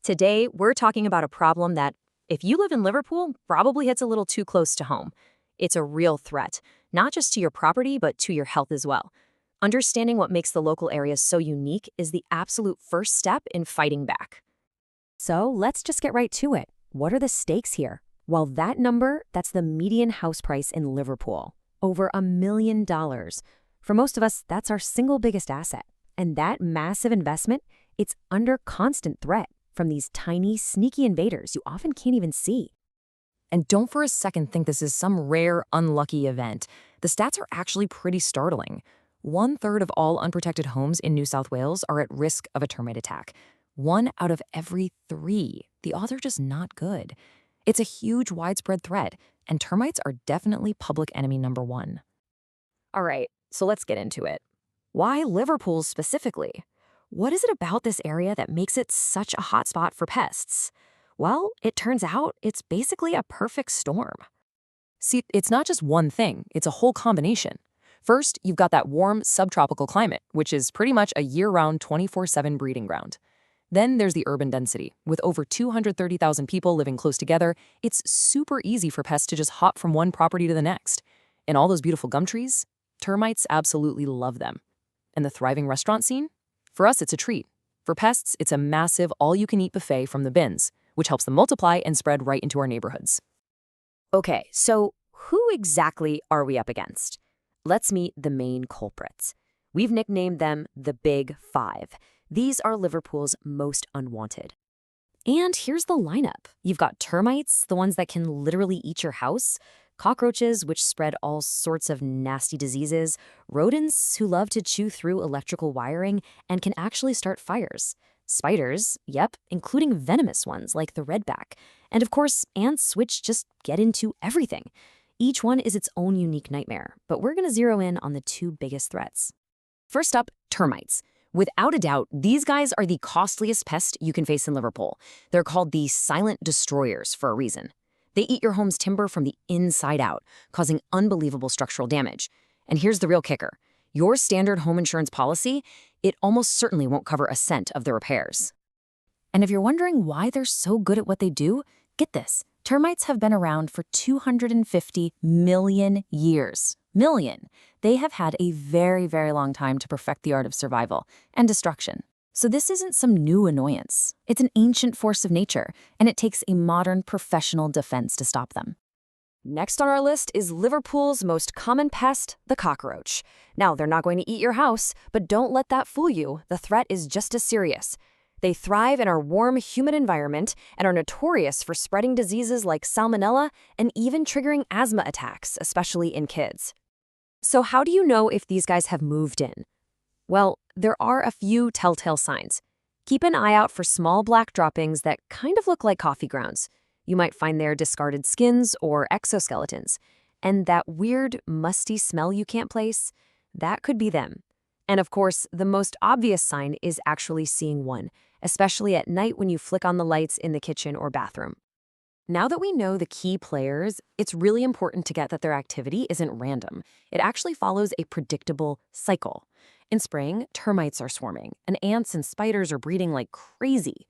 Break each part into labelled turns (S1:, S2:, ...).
S1: Today, we're talking about a problem that, if you live in Liverpool, probably hits a little too close to home. It's a real threat, not just to your property, but to your health as well. Understanding what makes the local area so unique is the absolute first step in fighting back.
S2: So let's just get right to it. What are the stakes here? Well, that's the median house price in Liverpool. Over $1 million. For most of us, that's our single biggest asset. And that massive investment, it's under constant threat from these tiny, sneaky invaders you often can't even see.
S1: And don't for a second think this is some rare, unlucky event. The stats are actually pretty startling. 1/3 of all unprotected homes in New South Wales are at risk of a termite attack. 1 out of every 3. The odds are just not good. It's a huge, widespread threat, and termites are definitely public enemy number 1. All right, so let's get into it. Why Liverpool specifically? What is it about this area that makes it such a hotspot for pests? Well, it turns out it's basically a perfect storm. See, it's not just one thing, it's a whole combination. First, you've got that warm subtropical climate, which is pretty much a year-round 24/7 breeding ground. Then there's the urban density. With over 230,000 people living close together, it's super easy for pests to just hop from one property to the next. And all those beautiful gum trees? Termites absolutely love them. And the thriving restaurant scene? For us, it's a treat. For pests, it's a massive all-you-can-eat buffet from the bins, which helps them multiply and spread right into our neighborhoods. Okay, so who exactly are we up against? Let's meet the main culprits. We've nicknamed them the Big Five. These are Liverpool's most unwanted. And here's the lineup. You've got termites, the ones that can literally eat your house, cockroaches, which spread all sorts of nasty diseases, rodents who love to chew through electrical wiring and can actually start fires, spiders, yep, including venomous ones like the redback, and of course, ants, which just get into everything. Each one is its own unique nightmare, but we're going to zero in on the 2 biggest threats. First up, termites. Without a doubt, these guys are the costliest pest you can face in Liverpool. They're called the silent destroyers for a reason. They eat your home's timber from the inside out, causing unbelievable structural damage. And here's the real kicker. Your standard home insurance policy, it almost certainly won't cover a cent of the repairs. And if you're wondering why they're so good at what they do, get this. Termites have been around for 250 million years. Million. They have had a very, very long time to perfect the art of survival and destruction. So this isn't some new annoyance. It's an ancient force of nature, and it takes a modern professional defense to stop them. Next on our list is Liverpool's most common pest, the cockroach. Now, they're not going to eat your house, but don't let that fool you. The threat is just as serious. They thrive in our warm, humid environment and are notorious for spreading diseases like salmonella and even triggering asthma attacks, especially in kids. So how do you know if these guys have moved in? Well, there are a few telltale signs. Keep an eye out for small black droppings that kind of look like coffee grounds. You might find their discarded skins or exoskeletons. And that weird, musty smell you can't place, that could be them. And of course, the most obvious sign is actually seeing one, especially at night when you flick on the lights in the kitchen or bathroom. Now that we know the key players, it's really important to get that their activity isn't random. It actually follows a predictable cycle. In spring, termites are swarming, and ants and spiders are breeding like crazy.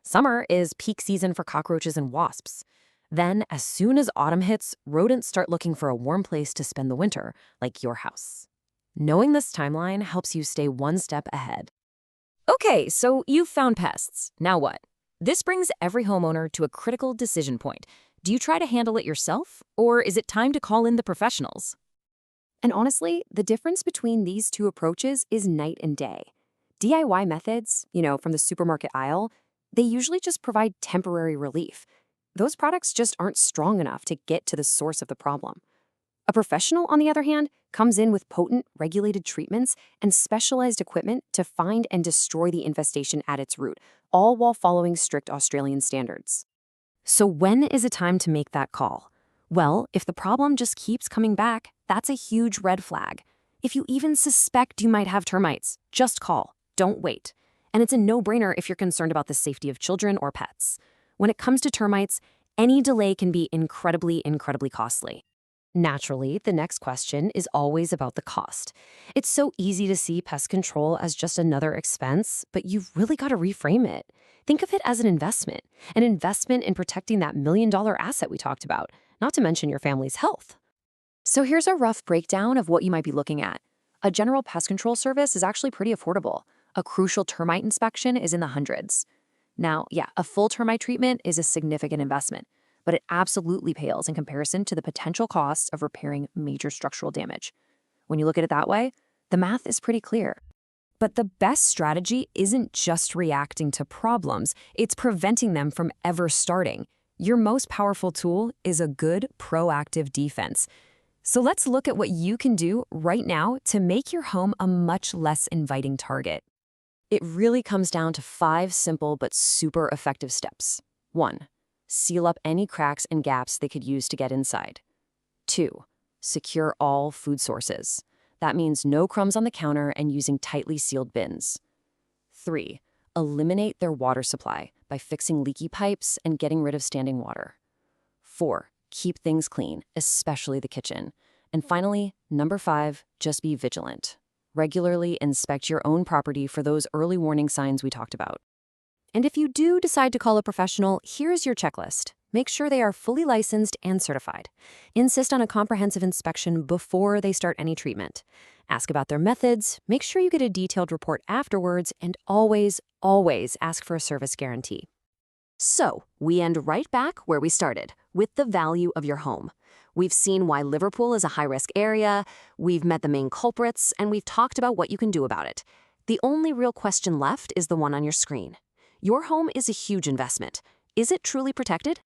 S1: Summer is peak season for cockroaches and wasps. Then, as soon as autumn hits, rodents start looking for a warm place to spend the winter, like your house. Knowing this timeline helps you stay one step ahead. Okay, so you've found pests. Now what? This brings every homeowner to a critical decision point. Do you try to handle it yourself, or is it time to call in the professionals? And honestly, the difference between these 2 approaches is night and day. DIY methods, from the supermarket aisle, they usually just provide temporary relief. Those products just aren't strong enough to get to the source of the problem. A professional, on the other hand, comes in with potent, regulated treatments and specialized equipment to find and destroy the infestation at its root, all while following strict Australian standards. So when is it time to make that call? Well, if the problem just keeps coming back, that's a huge red flag. If you even suspect you might have termites, just call. Don't wait. And it's a no-brainer if you're concerned about the safety of children or pets. When it comes to termites, any delay can be incredibly, incredibly costly.
S2: Naturally, the next question is always about the cost. It's so easy to see pest control as just another expense, but you've really got to reframe it. Think of it as an investment in protecting that $1 million asset we talked about, not to mention your family's health.
S1: So here's a rough breakdown of what you might be looking at. A general pest control service is actually pretty affordable. A crucial termite inspection is in the hundreds. Now, yeah, a full termite treatment is a significant investment, but it absolutely pales in comparison to the potential costs of repairing major structural damage. When you look at it that way, the math is pretty clear.
S2: But the best strategy isn't just reacting to problems, it's preventing them from ever starting. Your most powerful tool is a good, proactive defense. So let's look at what you can do right now to make your home a much less inviting target.
S1: It really comes down to 5 simple but super effective steps. 1. Seal up any cracks and gaps they could use to get inside. 2. Secure all food sources. That means no crumbs on the counter and using tightly sealed bins. 3. Eliminate their water supply by fixing leaky pipes and getting rid of standing water. 4. Keep things clean, especially the kitchen. And finally, number 5, just be vigilant. Regularly inspect your own property for those early warning signs we talked about.
S2: And if you do decide to call a professional, here's your checklist. Make sure they are fully licensed and certified. Insist on a comprehensive inspection before they start any treatment. Ask about their methods, make sure you get a detailed report afterwards, and always, always ask for a service guarantee. So, we end right back where we started, with the value of your home. We've seen why Liverpool is a high-risk area, we've met the main culprits, and we've talked about what you can do about it. The only real question left is the one on your screen. Your home is a huge investment. Is it truly protected?